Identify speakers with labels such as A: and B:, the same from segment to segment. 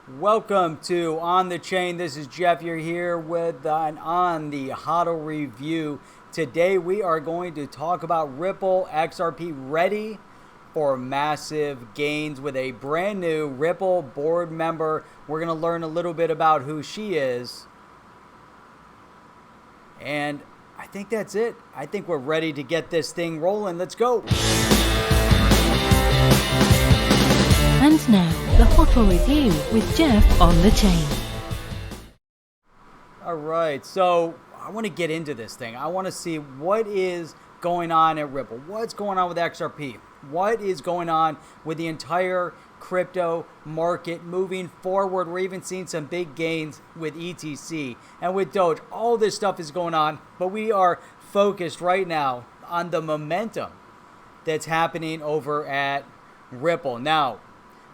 A: Welcome to On the Chain. This is Jeff. You're here with an On the HODL review. Today we are going to talk about Ripple XRP ready for massive gains with a brand new Ripple board member. We're going to learn a little bit about who she is. And I think that's it. I think we're ready to get this thing rolling. Let's go.
B: And now, the HODL review with Jeff on the Chain.
A: All right, so I want to get into this thing. I want to see what is going on at Ripple. What's going on with XRP? What is going on with the entire crypto market moving forward? We're even seeing some big gains with ETC and with Doge. All this stuff is going on, but we are focused right now on the momentum that's happening over at Ripple. Now,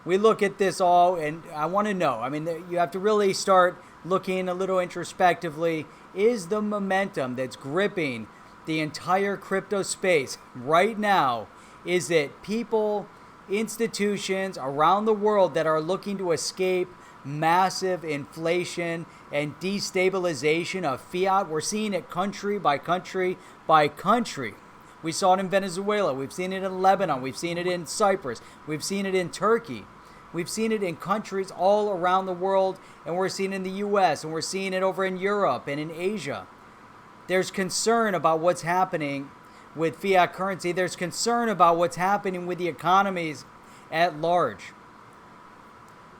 A: we look at this all, and I want to know, you have to really start looking a little introspectively. Is the momentum that's gripping the entire crypto space right now, is it people, institutions around the world that are looking to escape massive inflation and destabilization of fiat? We're seeing it country by country by country. We saw it in Venezuela. We've seen it in Lebanon. We've seen it in Cyprus. We've seen it in Turkey. We've seen it in countries all around the world, and we're seeing it in the U.S., and we're seeing it over in Europe and in Asia. There's concern about what's happening with fiat currency. There's concern about what's happening with the economies at large.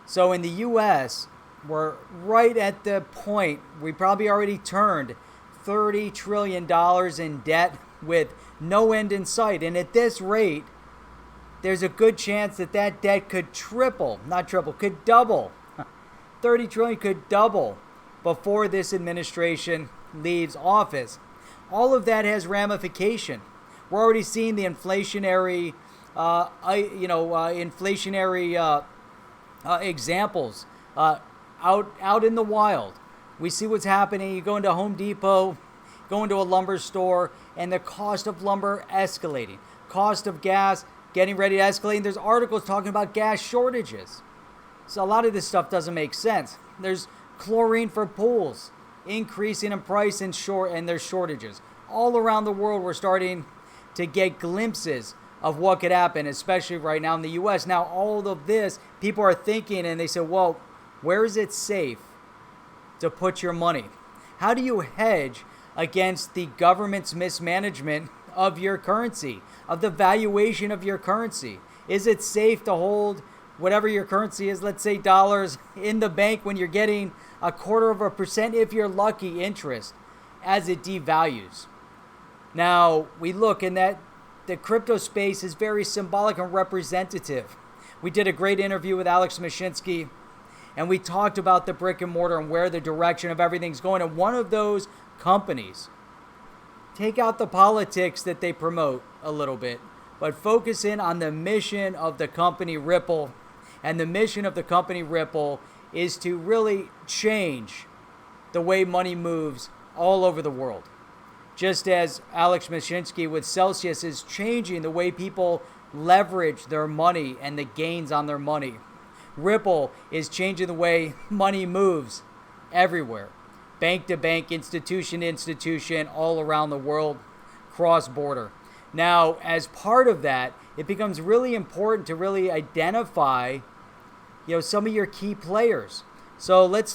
A: So in the U.S., we're right at the point, we probably already turned $30 trillion in debt with no end in sight. And at this rate, there's a good chance that that debt could could double. 30 trillion could double before this administration leaves office. All of that has ramification. We're already seeing the inflationary, examples out in the wild. We see what's happening. You go into Home Depot, go into a lumber store, and the cost of lumber escalating. Cost of gas getting ready to escalate. There's articles talking about gas shortages. So a lot of this stuff doesn't make sense. There's chlorine for pools increasing in price and there's shortages. All around the world, we're starting to get glimpses of what could happen, especially right now in the U.S. Now, all of this, people are thinking, and they say, well, where is it safe to put your money? How do you hedge against the government's mismanagement of your currency, of the valuation of your currency? Is it safe to hold whatever your currency is, let's say dollars, in the bank when you're getting 0.25%, if you're lucky, interest as it devalues? Now, we look in that the crypto space is very symbolic and representative. We did a great interview with Alex Mashinsky, and we talked about the brick and mortar and where the direction of everything's going. And one of those companies, take out the politics that they promote a little bit, but focus in on the mission of the company Ripple. And the mission of the company Ripple is to really change the way money moves all over the world. Just as Alex Mashinsky with Celsius is changing the way people leverage their money and the gains on their money, Ripple is changing the way money moves everywhere. Bank to bank, institution to institution, all around the world, cross-border. Now, as part of that, it becomes really important to really identify, some of your key players. So let's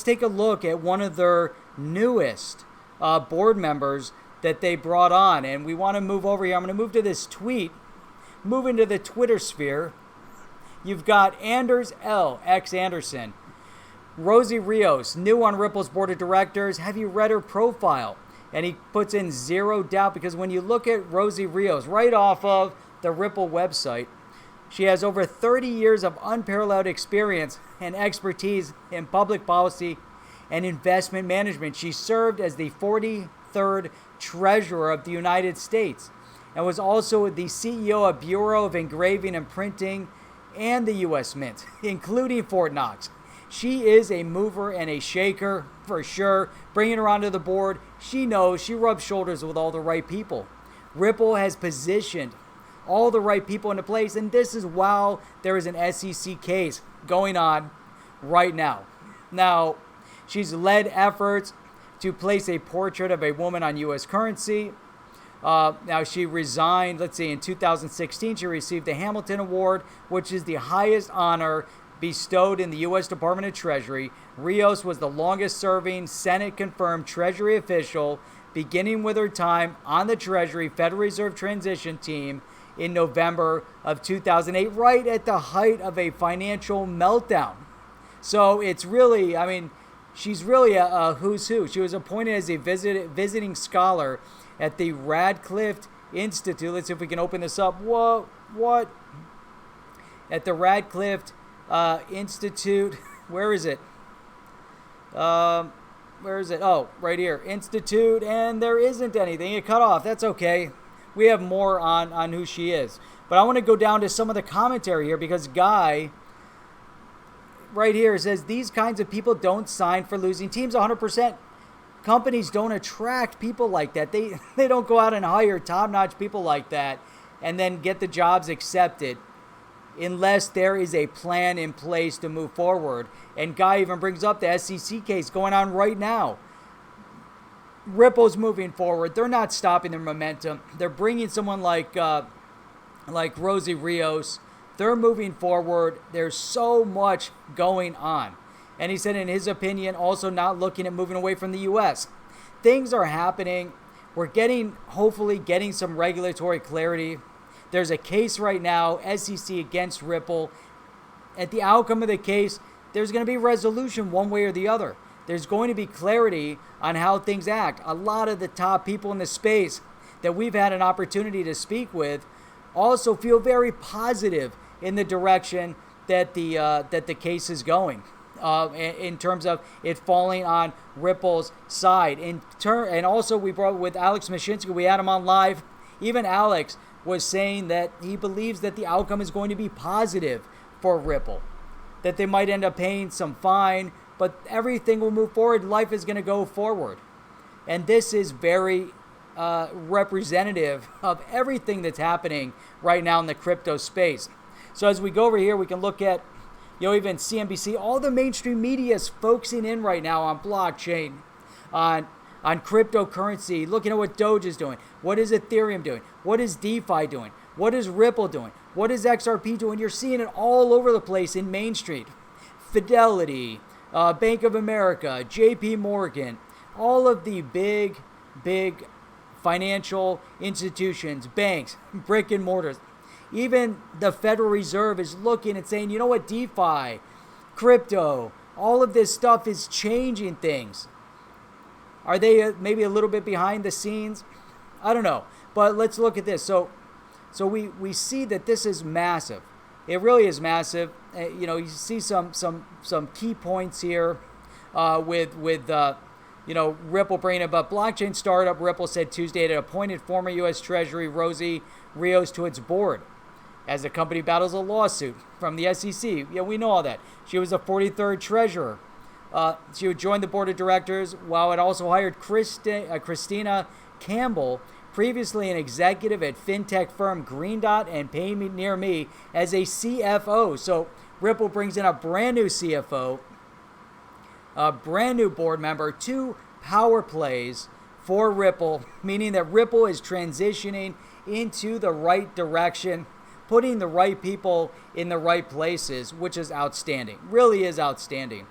A: take a look at one of their newest board members that they brought on, and we want to move over here. I'm going to move to this tweet, move into the Twitter sphere. You've got Anders L. X. Anderson. Rosie Rios, new on Ripple's board of directors. Have you read her profile? And he puts in zero doubt, because when you look at Rosie Rios, right off of the Ripple website, she has over 30 years of unparalleled experience and expertise in public policy and investment management. She served as the 43rd Treasurer of the United States and was also the CEO of Bureau of Engraving and Printing and the U.S. Mint, including Fort Knox. She is a mover and a shaker for sure. Bringing her onto the board, she knows she rubs shoulders with all the right people. Ripple has positioned all the right people into place, and this is while there is an SEC case going on right now. Now, she's led efforts to place a portrait of a woman on U.S. currency. Now, she resigned, let's see, in 2016, she received the Hamilton Award, which is the highest honor bestowed in the U.S. Department of Treasury. Rios was the longest-serving Senate-confirmed Treasury official, beginning with her time on the Treasury Federal Reserve Transition Team in November of 2008, right at the height of a financial meltdown. So it's really, I mean, she's really a who's who. She was appointed as a visiting scholar at the Radcliffe Institute. Let's see if we can open this up. What? At the Radcliffe Institute. Where is it? Where is it? Oh, right here. Institute, and there isn't anything. It cut off. That's okay. We have more on who she is. But I want to go down to some of the commentary here because Guy right here says these kinds of people don't sign for losing teams 100%. Companies don't attract people like that. They don't go out and hire top-notch people like that and then get the jobs accepted unless there is a plan in place to move forward. And Guy even brings up the SEC case going on right now. Ripple's moving forward. They're not stopping their momentum. They're bringing someone like Rosie Rios. They're moving forward. There's so much going on. And he said, in his opinion, also not looking at moving away from the U.S. Things are happening. We're hopefully getting some regulatory clarity. There's a case right now, SEC against Ripple. At the outcome of the case, there's going to be resolution one way or the other. There's going to be clarity on how things act. A lot of the top people in the space that we've had an opportunity to speak with also feel very positive in the direction that the case is going. In terms of it falling on Ripple's side. And also we brought with Alex Mashinsky, we had him on live. Even Alex was saying that he believes that the outcome is going to be positive for Ripple. That they might end up paying some fine, but everything will move forward. Life is going to go forward. And this is very representative of everything that's happening right now in the crypto space. So as we go over here, we can look at even CNBC, all the mainstream media is focusing in right now on blockchain, on cryptocurrency, looking at what Doge is doing. What is Ethereum doing? What is DeFi doing? What is Ripple doing? What is XRP doing? You're seeing it all over the place in Main Street. Fidelity, Bank of America, JP Morgan, all of the big financial institutions, banks, brick and mortars. Even the Federal Reserve is looking and saying, you know what, DeFi, crypto, all of this stuff is changing things. Are they maybe a little bit behind the scenes? I don't know. But let's look at this. So we see that this is massive. It really is massive. You see some key points here with Ripple bringing up blockchain startup. Ripple said Tuesday it had appointed former U.S. Treasury Rosie Rios to its board as the company battles a lawsuit from the SEC. Yeah, we know all that. She was the 43rd treasurer. She would join the board of directors, while it also hired Christina Campbell, previously an executive at fintech firm Green Dot and Pay Me Near Me, as a CFO. So Ripple brings in a brand new CFO, a brand new board member, 2 power plays for Ripple, meaning that Ripple is transitioning into the right direction, putting the right people in the right places, which is outstanding. Really is outstanding.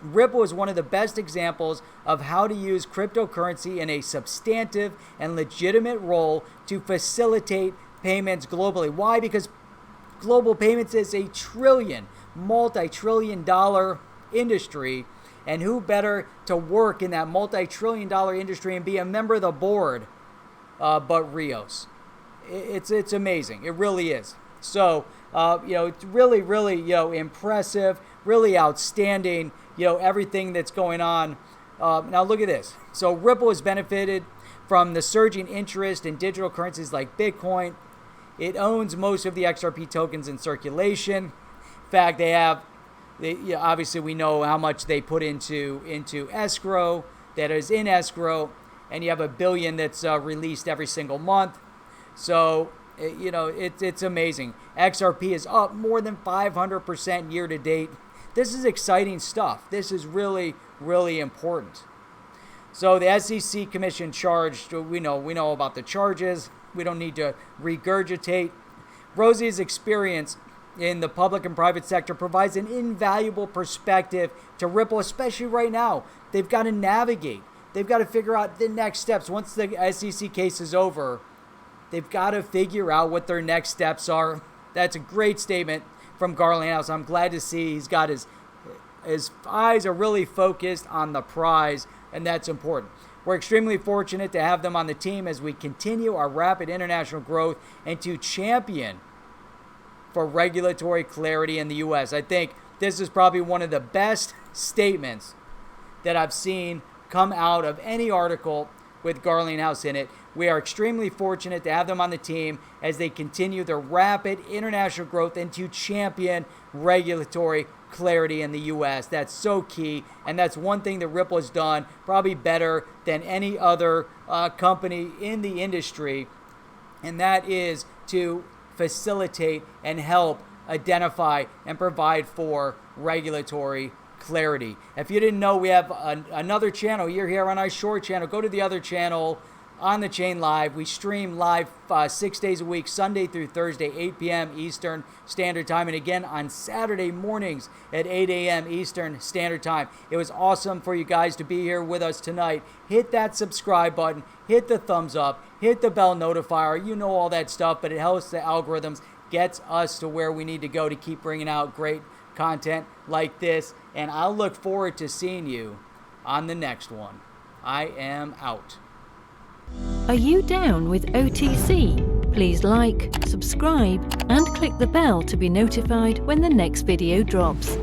A: Ripple is one of the best examples of how to use cryptocurrency in a substantive and legitimate role to facilitate payments globally. Why? Because global payments is a multi-trillion-dollar industry, and who better to work in that multi-trillion-dollar industry and be a member of the board but Rios. It's amazing. It really is. So, it's really, impressive, really outstanding, everything that's going on. Now look at this. So Ripple has benefited from the surging interest in digital currencies like Bitcoin. It owns most of the XRP tokens in circulation. In fact, obviously we know how much they put into escrow, that is in escrow, and you have $1 billion that's released every single month. So, it's amazing. XRP is up more than 500% year to date. This is exciting stuff. This is really, really important. So the SEC Commission charged, we know about the charges. We don't need to regurgitate. Rosie's experience in the public and private sector provides an invaluable perspective to Ripple, especially right now. They've got to navigate. They've got to figure out the next steps. Once the SEC case is over, they've got to figure out what their next steps are. That's a great statement from Garlinghouse. I'm glad to see he's got his eyes are really focused on the prize, and that's important. We're extremely fortunate to have them on the team as we continue our rapid international growth and to champion for regulatory clarity in the U.S. I think this is probably one of the best statements that I've seen come out of any article with Garlinghouse in it. We are extremely fortunate to have them on the team as they continue their rapid international growth and to champion regulatory clarity in the U.S. That's so key, and that's one thing that Ripple has done probably better than any other company in the industry, and that is to facilitate and help identify and provide for regulatory clarity. If you didn't know, we have another channel. You're here on our short channel. Go to the other channel, On the Chain Live. We stream live 6 days a week, Sunday through Thursday, 8 p.m. Eastern Standard Time, and again on Saturday mornings at 8 a.m. Eastern Standard Time. It was awesome for you guys to be here with us tonight. Hit that subscribe button, hit the thumbs up, hit the bell notifier. You know all that stuff, but it helps the algorithms, gets us to where we need to go to keep bringing out great content like this, and I'll look forward to seeing you on the next one. I am out.
B: Are you down with OTC? Please like, subscribe, and click the bell to be notified when the next video drops.